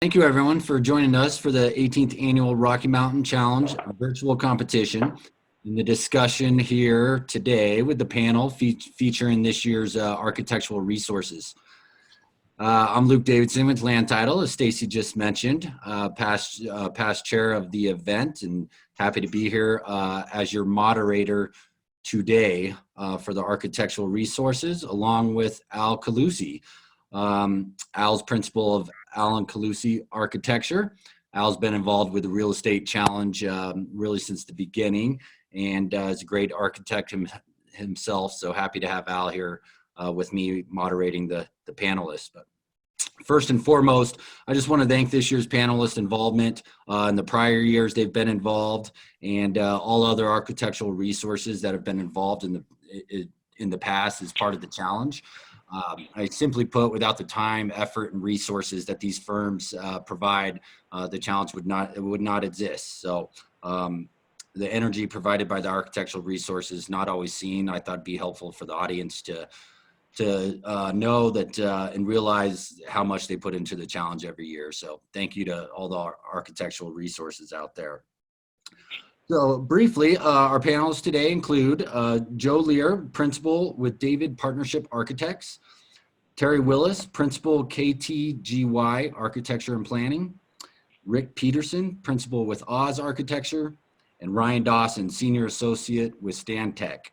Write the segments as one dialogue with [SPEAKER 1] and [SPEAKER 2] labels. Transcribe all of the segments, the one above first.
[SPEAKER 1] Thank you, everyone, for joining us for the 18th Annual Rocky Mountain Challenge virtual competition. In the discussion here today with the panel featuring this year's architectural resources. I'm Luke Davidson with Land Title, as Stacy just mentioned, past chair of the event, and happy to be here as your moderator today for the architectural resources, along with Al Calusi. Al's principal of Allen Calusi Architecture. Al's been involved with the Real Estate Challenge really since the beginning, and is a great architect himself. So happy to have Al here with me moderating the panelists. But first and foremost, I just want to thank this year's panelist involvement. In the prior years, they've been involved, and all other architectural resources that have been involved in the past as part of the challenge. I simply put, without the time, effort, and resources that these firms provide, the challenge would not exist. So the energy provided by the architectural resources not always seen. I thought it'd be helpful for the audience to know that and realize how much they put into the challenge every year. So thank you to all the architectural resources out there. So briefly, our panelists today include Joe Lear, principal with David Partnership Architects, Terry Willis, principal KTGY Architecture+Planning, Rick Petersen, principal with Oz Architecture, and Ryan Dawson, senior associate with Stantec.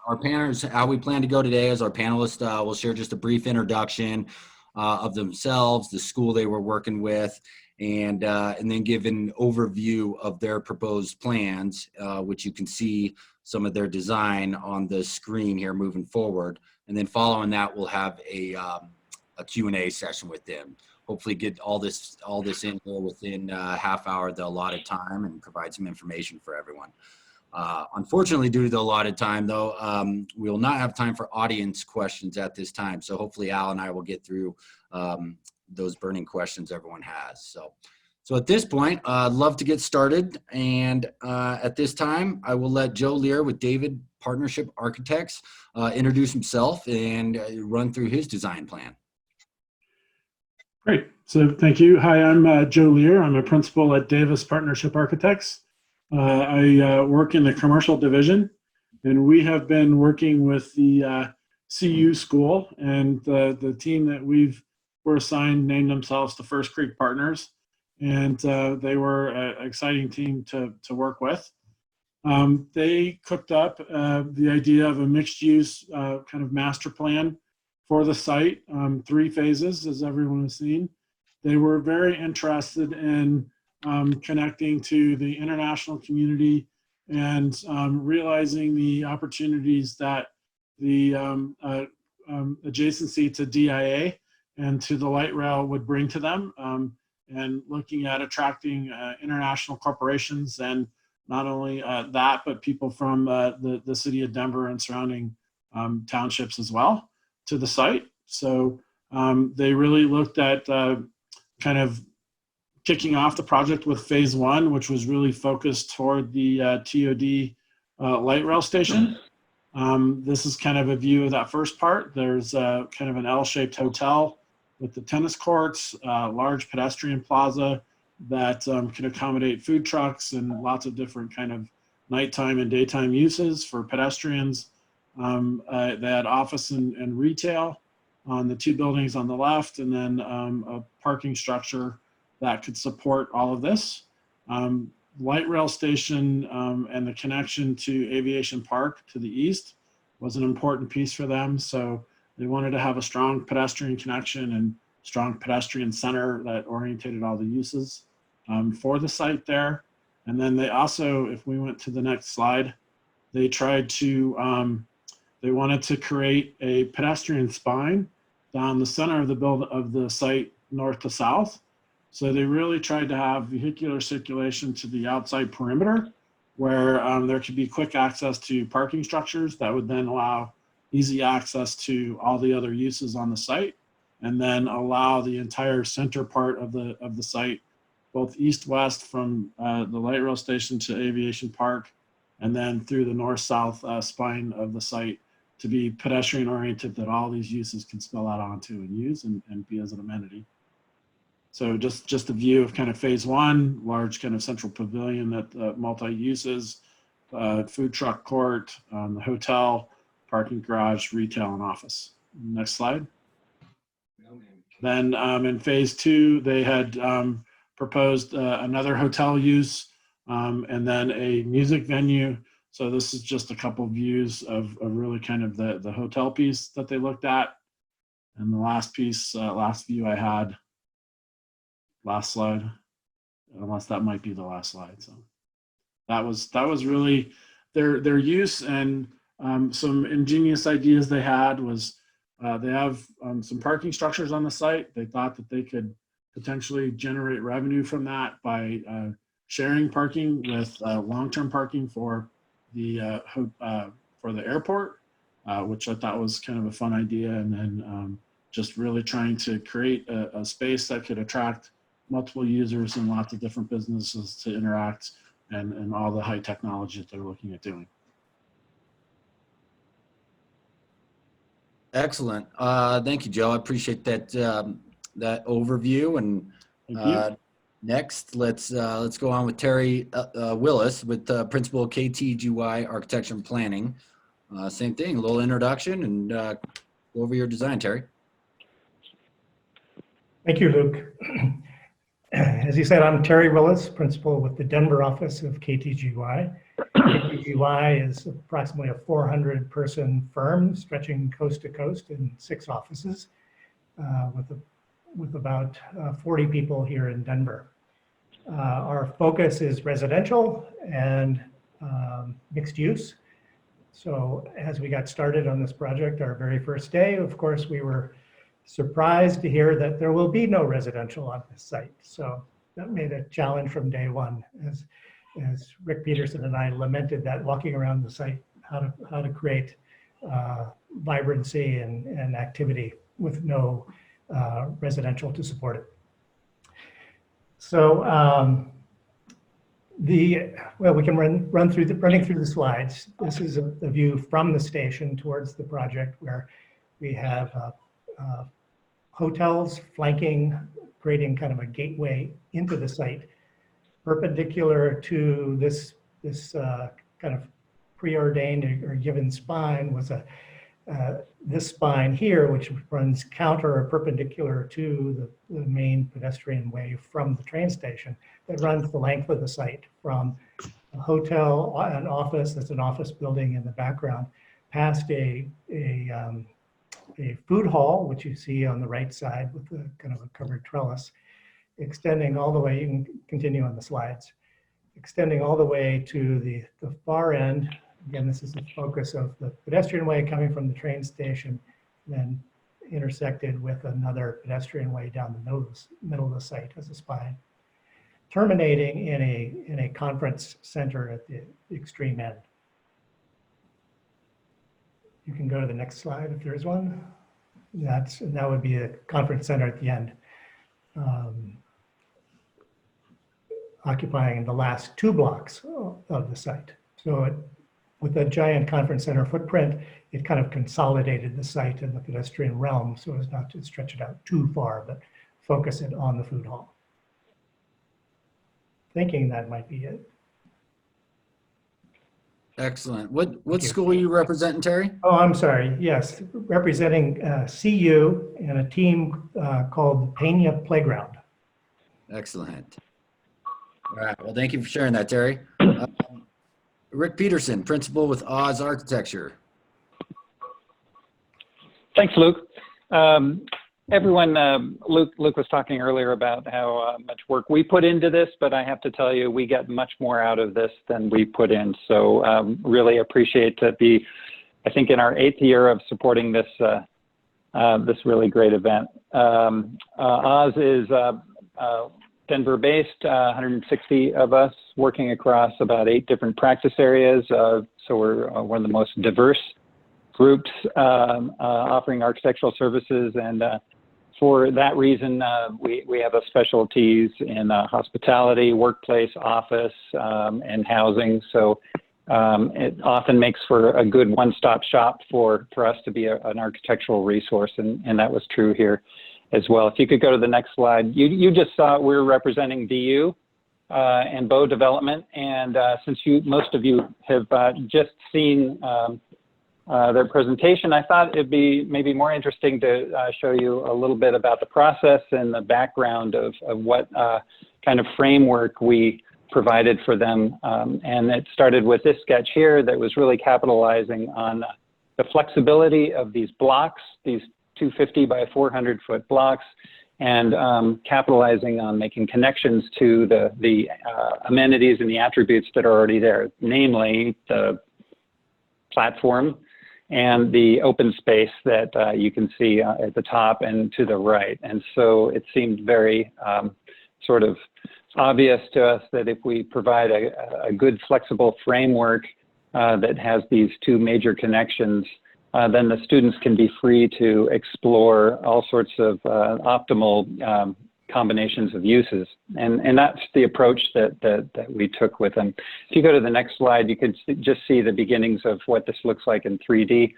[SPEAKER 1] Our panelists, how we plan to go today is our panelists will share just a brief introduction of themselves, the school they were working with, and then give an overview of their proposed plans, which you can see some of their design on the screen here moving forward. And then following that, we'll have a Q&A session with them. Hopefully get all this in here within a half hour of the allotted time and provide some information for everyone. Unfortunately, due to the allotted time, though, we will not have time for audience questions at this time. So hopefully Al and I will get through those burning questions everyone has. So at this point, I'd love to get started. And at this time, I will let Joe Lear with David Partnership Architects introduce himself and run through his design plan.
[SPEAKER 2] Great. So thank you. Hi, I'm Joe Lear. I'm a principal at Davis Partnership Architects. I work in the commercial division, and we have been working with the CU school, and the team that were assigned named themselves the First Creek Partners, and they were an exciting team to work with. They cooked up the idea of a mixed-use kind of master plan for the site, 3 phases, as everyone has seen. They were very interested in connecting to the international community and realizing the opportunities that the adjacency to DIA and to the light rail would bring to them, and looking at attracting international corporations, and not only that, but people from the city of Denver and surrounding townships as well to the site. So they really looked at kind of kicking off the project with phase 1, which was really focused toward the TOD light rail station. This is kind of a view of that first part. There's kind of an L-shaped hotel with the tennis courts, large pedestrian plaza that can accommodate food trucks and lots of different kind of nighttime and daytime uses for pedestrians. They had office and retail on the 2 buildings on the left, and then a parking structure that could support all of this. Light rail station and the connection to Aviation Park to the east was an important piece for them. So they wanted to have a strong pedestrian connection and strong pedestrian center that orientated all the uses for the site there. And then they also, if we went to the next slide, they tried to, they wanted to create a pedestrian spine down the center of the site, north to south. So they really tried to have vehicular circulation to the outside perimeter, where there could be quick access to parking structures that would then allow easy access to all the other uses on the site, and then allow the entire center part of the site, both east-west from the light rail station to Aviation Park, and then through the north-south spine of the site, to be pedestrian oriented, that all these uses can spill out onto and use and be as an amenity. So just a view of kind of phase one, large kind of central pavilion that multi-uses, food truck court, the hotel, parking garage, retail, and office. Next slide. Then in phase two, they had proposed another hotel use and then a music venue. So this is just a couple views of really kind of the hotel piece that they looked at. And the last piece, last view I had, last slide, unless that might be the last slide. So that was really their use, and some ingenious ideas they had was they have some parking structures on the site. They thought that they could potentially generate revenue from that by sharing parking with long-term parking for the airport, which I thought was kind of a fun idea. And then just really trying to create a space that could attract multiple users and lots of different businesses to interact, and all the high technology that they're looking at doing.
[SPEAKER 1] Excellent. Thank you, Joe. I appreciate that that overview. And next, let's go on with Terry Willis, with Principal KTGY Architecture and Planning. Same thing, a little introduction, and go over your design, Terry.
[SPEAKER 3] Thank you, Luke. As you said, I'm Terry Willis, principal with the Denver office of KTGY. KTGY is approximately a 400-person firm stretching coast to coast in 6 offices, with about 40 people here in Denver. Our focus is residential and mixed use. So as we got started on this project, our very first day, of course, we were surprised to hear that there will be no residential on this site. So that made a challenge from day one, as Rick Petersen and I lamented that walking around the site, how to create vibrancy and activity with no residential to support it. So we can running through the slides. This is a view from the station towards the project, where we have hotels flanking, creating kind of a gateway into the site. Perpendicular to this kind of preordained or given spine was this spine here, which runs counter or perpendicular to the main pedestrian way from the train station, that runs the length of the site from a hotel, an office, that's an office building in the background, past a food hall, which you see on the right side with the kind of a covered trellis, extending all the way, you can continue on the slides, extending all the way to the far end. Again, this is the focus of the pedestrian way coming from the train station, then intersected with another pedestrian way down the middle of the site as a spine, terminating in a conference center at the extreme end. You can go to the next slide if there is one. That would be a conference center at the end, occupying the last 2 blocks of the site. So with a giant conference center footprint, it kind of consolidated the site in the pedestrian realm so as not to stretch it out too far, but focus it on the food hall. Thinking that might be it.
[SPEAKER 1] Excellent. What school are you representing, Terry?
[SPEAKER 3] Oh, I'm sorry. Yes, representing CU and a team called Peña Playground.
[SPEAKER 1] Excellent. All right. Well, thank you for sharing that, Terry. Rick Petersen, principal with Oz Architecture.
[SPEAKER 4] Thanks, Luke. Everyone, Luke was talking earlier about how much work we put into this, but I have to tell you, we get much more out of this than we put in. So really appreciate to be, I think, in our 8th year of supporting this this really great event. Oz is Denver-based, 160 of us working across about 8 different practice areas. So we're one of the most diverse groups offering architectural services, and for that reason, we have a specialties in hospitality, workplace, office, and housing. So it often makes for a good one-stop shop for us to be an architectural resource, and that was true here. as well. If you could go to the next slide. You just saw we're representing DU and Bow Development, and since most of you have just seen their presentation, I thought it'd be maybe more interesting to show you a little bit about the process and the background of what kind of framework we provided for them. And it started with this sketch here that was really capitalizing on the flexibility of these blocks, these 250 by 400 foot blocks, and capitalizing on making connections to the amenities and the attributes that are already there, namely the platform and the open space that you can see at the top and to the right. And so it seemed very sort of obvious to us that if we provide a good flexible framework that has these two major connections, then the students can be free to explore all sorts of optimal combinations of uses. And that's the approach that we took with them. If you go to the next slide, you can just see the beginnings of what this looks like in 3D.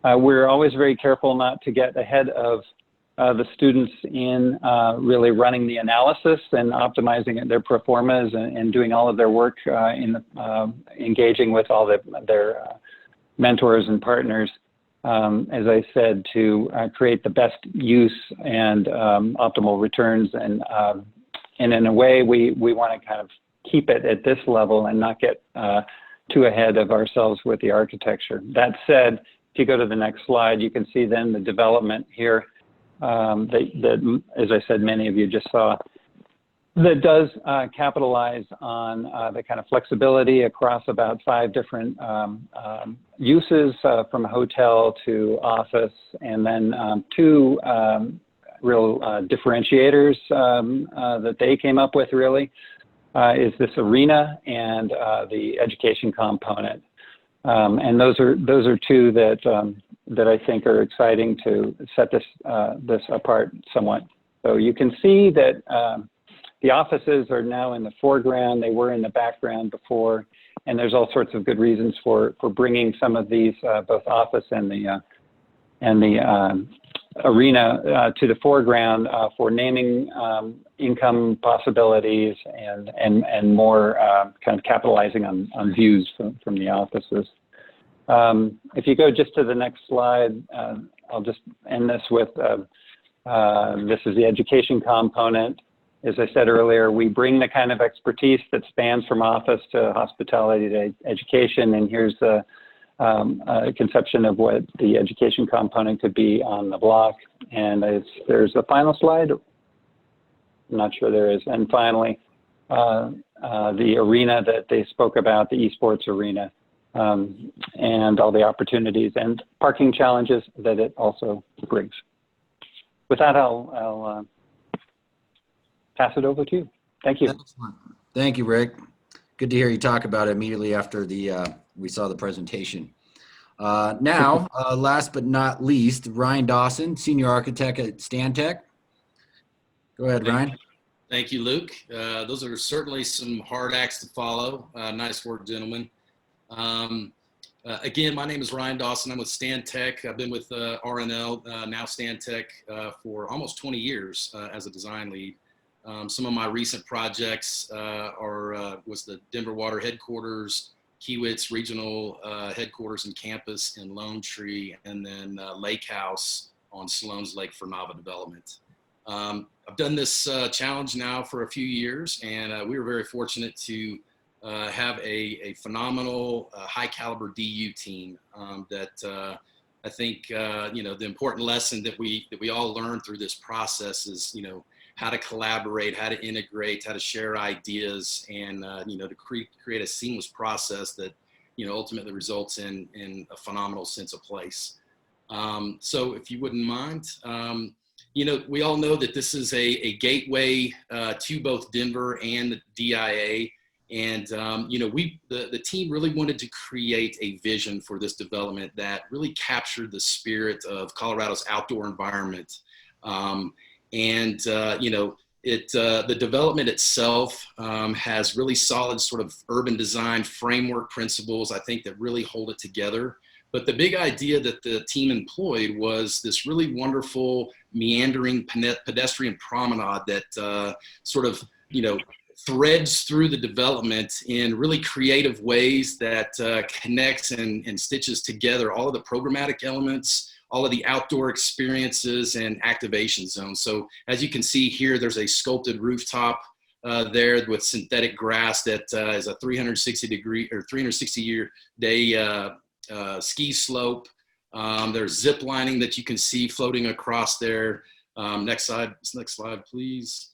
[SPEAKER 4] We're always very careful not to get ahead of the students in really running the analysis and optimizing their pro formas and doing all of their work in engaging with all their mentors and partners, as I said, to create the best use and optimal returns. And in a way, we want to kind of keep it at this level and not get too ahead of ourselves with the architecture. That said, if you go to the next slide, you can see then the development here that, as I said, many of you just saw, that does capitalize on the kind of flexibility across about 5 different uses, from hotel to office, and then 2 real differentiators that they came up with really is this arena and the education component. And those are 2 that I think are exciting to set this apart somewhat. So you can see that the offices are now in the foreground. They were in the background before, and there's all sorts of good reasons for bringing some of these, both office and the arena, to the foreground for naming income possibilities and more kind of capitalizing on views from the offices. If you go just to the next slide, I'll just end this with this is the education component. As I said earlier, we bring the kind of expertise that spans from office to hospitality to education, and here's a conception of what the education component could be on the block. And there's a final slide. I'm not sure there is. And finally, the arena that they spoke about, the esports arena, and all the opportunities and parking challenges that it also brings. With that, I'll pass it over to you. Thank you.
[SPEAKER 1] Excellent. Thank you, Rick. Good to hear you talk about it immediately after we saw the presentation. Now, last but not least, Ryan Dawson, Senior Architect at Stantec. Go ahead, Ryan.
[SPEAKER 5] Thank you, Luke. Those are certainly some hard acts to follow. Nice work, gentlemen. Again, my name is Ryan Dawson. I'm with Stantec. I've been with RNL, now Stantec, for almost 20 years as a design lead. Some of my recent projects was the Denver Water Headquarters, Kiewitz Regional Headquarters and Campus in Lone Tree, and then Lake House on Sloan's Lake for Nava Development. I've done this challenge now for a few years, and we were very fortunate to have a phenomenal, high caliber DU team that I think, the important lesson that we all learned through this process is, how to collaborate, how to integrate, how to share ideas, and, to create a seamless process that, ultimately results in a phenomenal sense of place. So if you wouldn't mind, we all know that this is a gateway to both Denver and the DIA. And, the team really wanted to create a vision for this development that really captured the spirit of Colorado's outdoor environment. The development itself has really solid sort of urban design framework principles, I think, that really hold it together. But the big idea that the team employed was this really wonderful meandering pedestrian promenade that sort of, threads through the development in really creative ways that connects and stitches together all of the programmatic elements, all of the outdoor experiences and activation zones. So as you can see here, there's a sculpted rooftop there with synthetic grass that is a 360 day ski slope. There's zip lining that you can see floating across there. Next slide, please.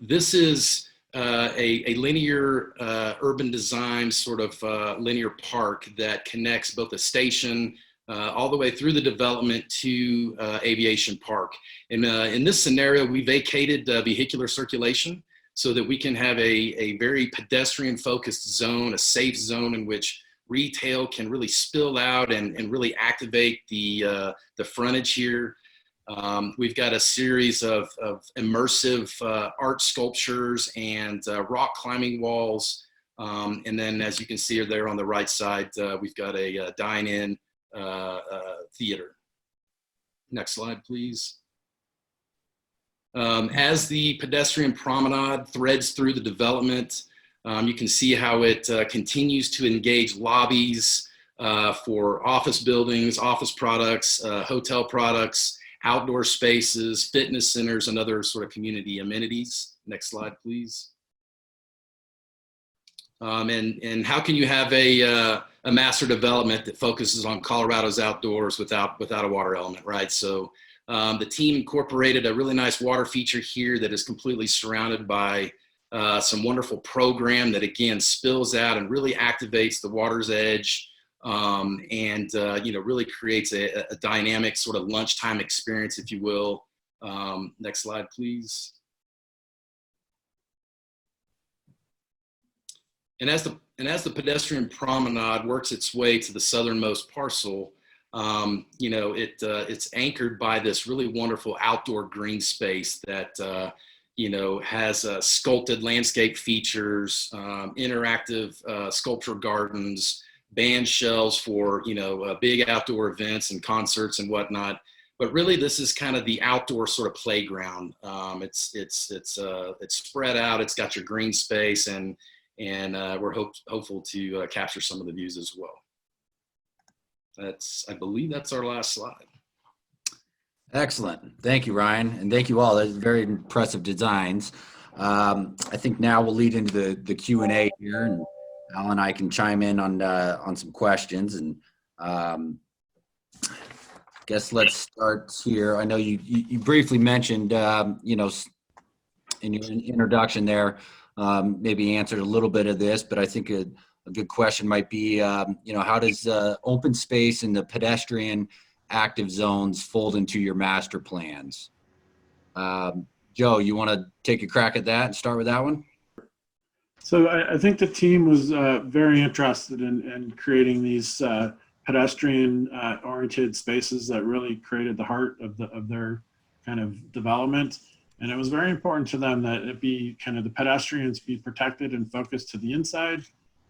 [SPEAKER 5] This is a linear urban design sort of linear park that connects both the station all the way through the development to Aviation Park. And in this scenario, we vacated vehicular circulation so that we can have a very pedestrian focused zone, a safe zone in which retail can really spill out and really activate the frontage here. We've got a series of immersive art sculptures and rock climbing walls. And then as you can see there on the right side, we've got a dine-in theater. Next slide, please. As the pedestrian promenade threads through the development, you can see how it continues to engage lobbies for office buildings, office products, hotel products, outdoor spaces, fitness centers, and other sort of community amenities. Next slide, please. And how can you have a master development that focuses on Colorado's outdoors without a water element, right? So the team incorporated a really nice water feature here that is completely surrounded by some wonderful program that again spills out and really activates the water's edge and really creates a dynamic sort of lunchtime experience, if you will. Next slide, please. And as the pedestrian promenade works its way to the southernmost parcel, it's anchored by this really wonderful outdoor green space that has sculpted landscape features, interactive sculpture gardens, band shells for big outdoor events and concerts and whatnot. But really, this is kind of the outdoor sort of playground. It's spread out. It's got your green space, and we're hopeful to capture some of the views as well. I believe that's our last slide.
[SPEAKER 1] Excellent. Thank you, Ryan. And thank you all. That's very impressive designs. I think now we'll lead into the Q&A here, and Al and I can chime in on some questions. And guess let's start here. I know you briefly mentioned, in your introduction there, maybe answered a little bit of this, but I think a good question might be, how does open space and the pedestrian active zones fold into your master plans? Joe, you want to take a crack at that and start with that one?
[SPEAKER 2] So I think the team was very interested in creating these pedestrian oriented spaces that really created the heart of their kind of development. And it was very important to them that it be kind of the pedestrians be protected and focused to the inside,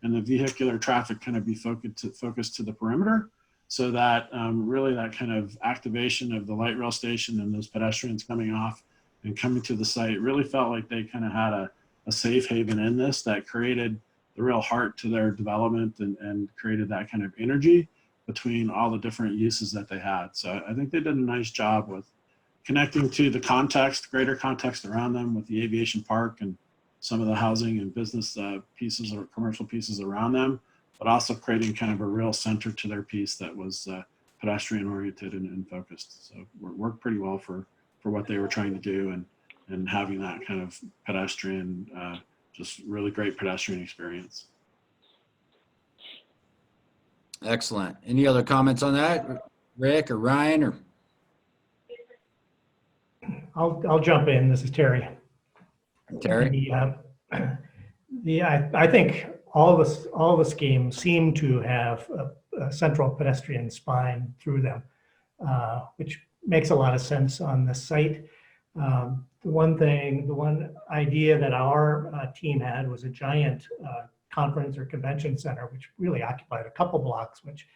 [SPEAKER 2] and the vehicular traffic kind of be focused to the perimeter, so that really that kind of activation of the light rail station and those pedestrians coming off and coming to the site really felt like they kind of had a safe haven in this that created the real heart to their development and created that kind of energy between all the different uses that they had. So I think they did a nice job with connecting to the context, greater context around them with the aviation park and some of the housing and business pieces or commercial pieces around them, but also creating kind of a real center to their piece that was pedestrian oriented and focused. So it worked pretty well for what they were trying to do, and having that kind of pedestrian, just really great pedestrian experience.
[SPEAKER 1] Excellent. Any other comments on that, Rick or Ryan? Or
[SPEAKER 3] I'll jump in. This is Terry.
[SPEAKER 1] Terry?
[SPEAKER 3] I think all the schemes seem to have a central pedestrian spine through them, which makes a lot of sense on the site. The one idea that our team had was a giant conference or convention center, which really occupied a couple blocks, which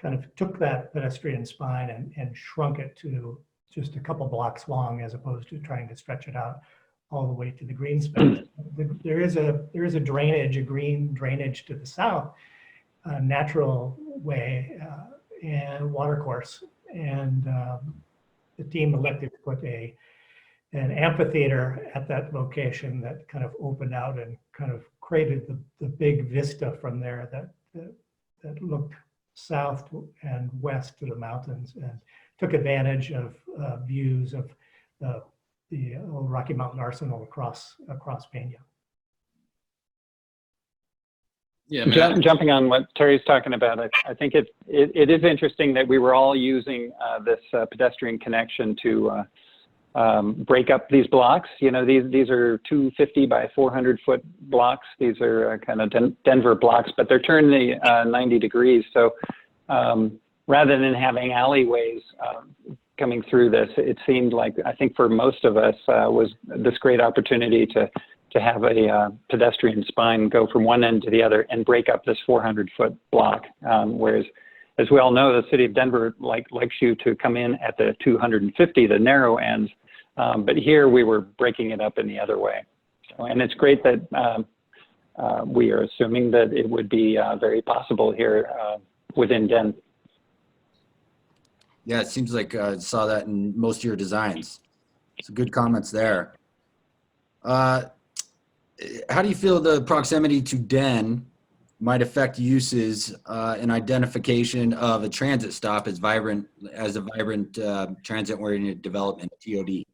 [SPEAKER 3] kind of took that pedestrian spine and shrunk it to just a couple blocks long, as opposed to trying to stretch it out all the way to the green space. There is a drainage, a green drainage to the south, a natural way and water course. And the team elected to put an amphitheater at that location that kind of opened out and kind of created the big vista from there that looked south and west to the mountains, and took advantage of views of the old Rocky Mountain Arsenal across Peña.
[SPEAKER 5] Yeah, man.
[SPEAKER 4] Jumping on what Terry's talking about, I think it is interesting that we were all using this pedestrian connection to break up these blocks. You know, these are 250 by 400 foot blocks. These are kind of Denver blocks, but they're turned 90 degrees. So rather than having alleyways coming through this, it seemed like, I think for most of us, was this great opportunity to have a pedestrian spine go from one end to the other and break up this 400-foot block. Whereas, as we all know, the city of Denver likes you to come in at the 250, the narrow ends. But here we were breaking it up in the other way. So, and it's great that we are assuming that it would be very possible here within Denver.
[SPEAKER 1] Yeah, it seems like I saw that in most of your designs. So good comments there. How do you feel the proximity to Den might affect uses and identification of a transit stop as a vibrant transit-oriented development, TOD?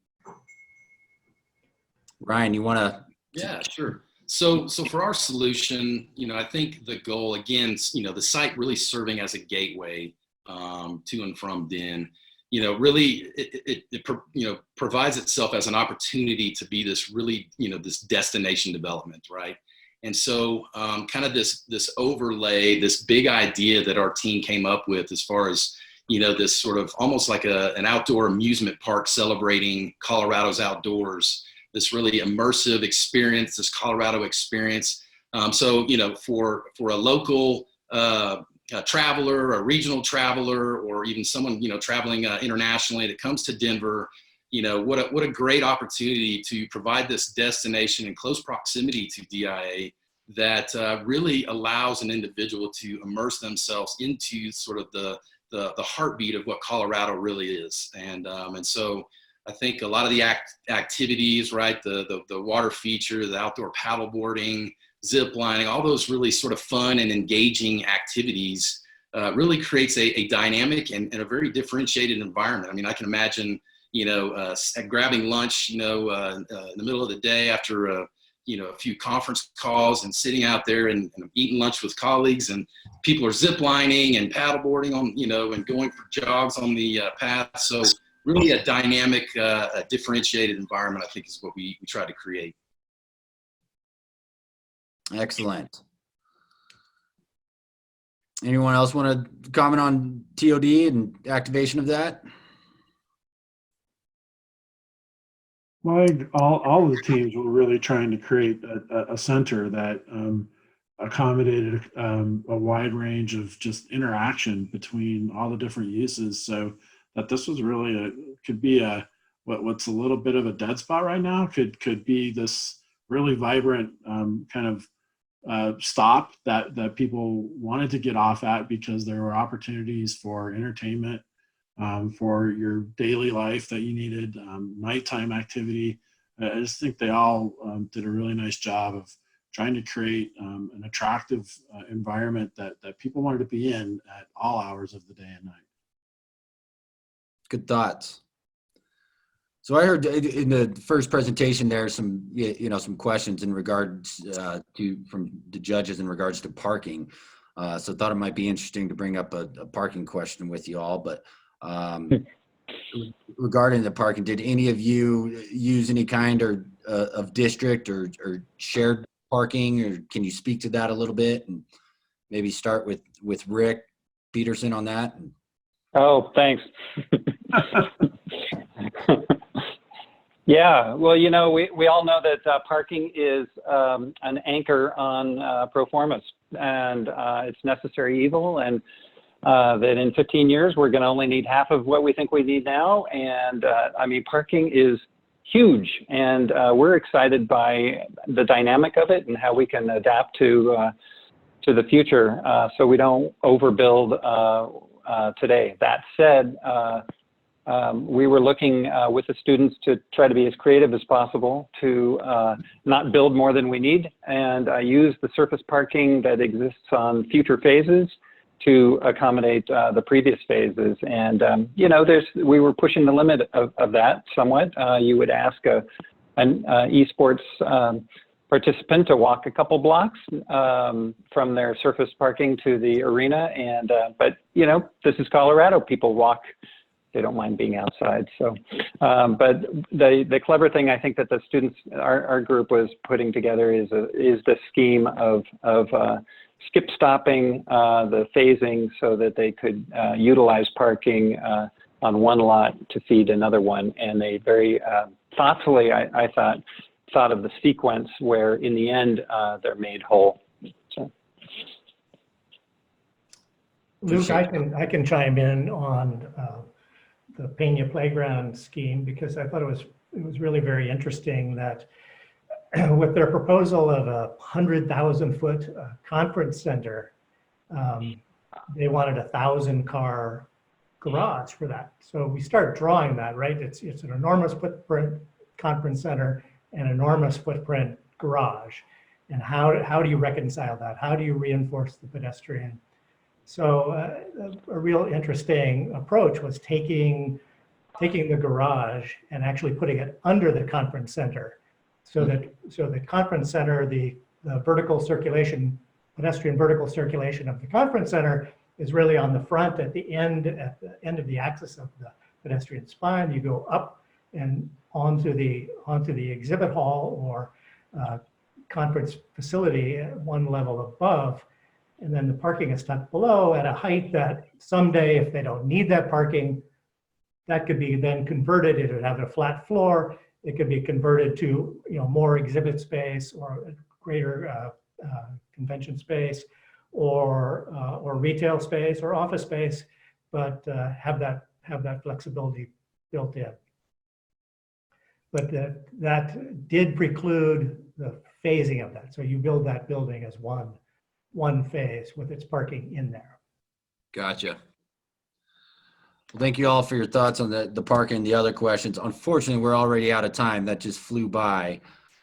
[SPEAKER 1] Ryan, you want to?
[SPEAKER 5] Yeah, sure. So for our solution, you know, I think the goal, again, you know, the site really serving as a gateway to and from Den, you know, really it you know, provides itself as an opportunity to be this really, you know, this destination development, right? And so kind of this overlay, this big idea that our team came up with as far as, you know, this sort of almost like an outdoor amusement park celebrating Colorado's outdoors, this really immersive experience, this Colorado experience. So, you know, for a local a traveler, a regional traveler, or even someone, you know, traveling internationally that comes to Denver, you know, what a great opportunity to provide this destination in close proximity to DIA that really allows an individual to immerse themselves into sort of the heartbeat of what Colorado really is. And so I think a lot of the activities, right, the water feature, the outdoor paddleboarding, zip lining, all those really sort of fun and engaging activities really creates a dynamic and a very differentiated environment. I mean, I can imagine, you know, grabbing lunch, you know, in the middle of the day after, you know, a few conference calls and sitting out there and eating lunch with colleagues, and people are zip lining and paddleboarding on, you know, and going for jogs on the path. So really a dynamic, differentiated environment, I think, is what we try to create.
[SPEAKER 1] Excellent. Anyone else want to comment on TOD and activation of that?
[SPEAKER 2] Well, all of the teams were really trying to create a center that accommodated a wide range of just interaction between all the different uses, so that this was really could be what's a little bit of a dead spot right now could be this really vibrant kind of stop that people wanted to get off at because there were opportunities for entertainment, for your daily life that you needed, nighttime activity. I just think they all did a really nice job of trying to create an attractive environment that people wanted to be in at all hours of the day and night.
[SPEAKER 1] Good thoughts. So I heard in the first presentation there some, you know, some questions in regards from the judges in regards to parking. So I thought it might be interesting to bring up a parking question with you all. But regarding the parking, did any of you use any kind of district or shared parking, or can you speak to that a little bit and maybe start with Rick Petersen on that?
[SPEAKER 4] Yeah, well, you know, we all know that parking is an anchor on pro formas, and it's necessary evil, and that in 15 years we're going to only need half of what we think we need now. And I mean, parking is huge, and we're excited by the dynamic of it and how we can adapt to the future, so we don't overbuild today. That said, we were looking with the students to try to be as creative as possible to not build more than we need, and use the surface parking that exists on future phases to accommodate the previous phases. And you know, we were pushing the limit of that somewhat. You would ask an esports participant to walk a couple blocks from their surface parking to the arena, and but you know, this is Colorado. People walk. They don't mind being outside. So, but the clever thing I think that the students, our group was putting together is the scheme of skip stopping the phasing so that they could utilize parking on one lot to feed another one. And they very thoughtfully, I thought of the sequence where in the end they're made whole. So.
[SPEAKER 3] Luke, I can chime in on the Peña playground scheme, because I thought it was really very interesting that with their proposal of a 100,000-foot conference center, they wanted a 1,000-car garage for that. So we start drawing that, right? It's an enormous footprint conference center, an enormous footprint garage. And how do you reconcile that? How do you reinforce the pedestrian? So a real interesting approach was taking the garage and actually putting it under the conference center, so that the conference center, the vertical circulation, pedestrian vertical circulation of the conference center is really on the front at the end of the axis of the pedestrian spine. You go up and onto the exhibit hall or conference facility at one level above. And then the parking is tucked below at a height that someday, if they don't need that parking, that could be then converted. It would have a flat floor. It could be converted to, you know, more exhibit space or a greater convention space, or retail space or office space, but have that flexibility built in. But that did preclude the phasing of that. So you build that building as one phase with its parking in there.
[SPEAKER 1] Gotcha. Well, thank you all for your thoughts on the parking and the other questions. Unfortunately, we're already out of time. That just flew by.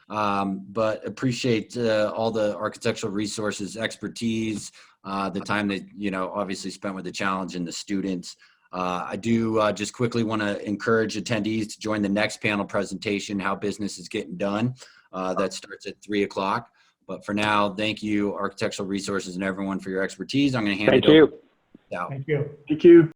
[SPEAKER 1] But appreciate all the architectural resources, expertise, the time that, you know, obviously spent with the challenge and the students. I do just quickly want to encourage attendees to join the next panel presentation, How Business is Getting Done. That starts at 3 o'clock. But for now, thank you, Architectural Resources and everyone, for your expertise. I'm going to hand it over.
[SPEAKER 4] Thank you.
[SPEAKER 3] Thank you.
[SPEAKER 2] Thank you.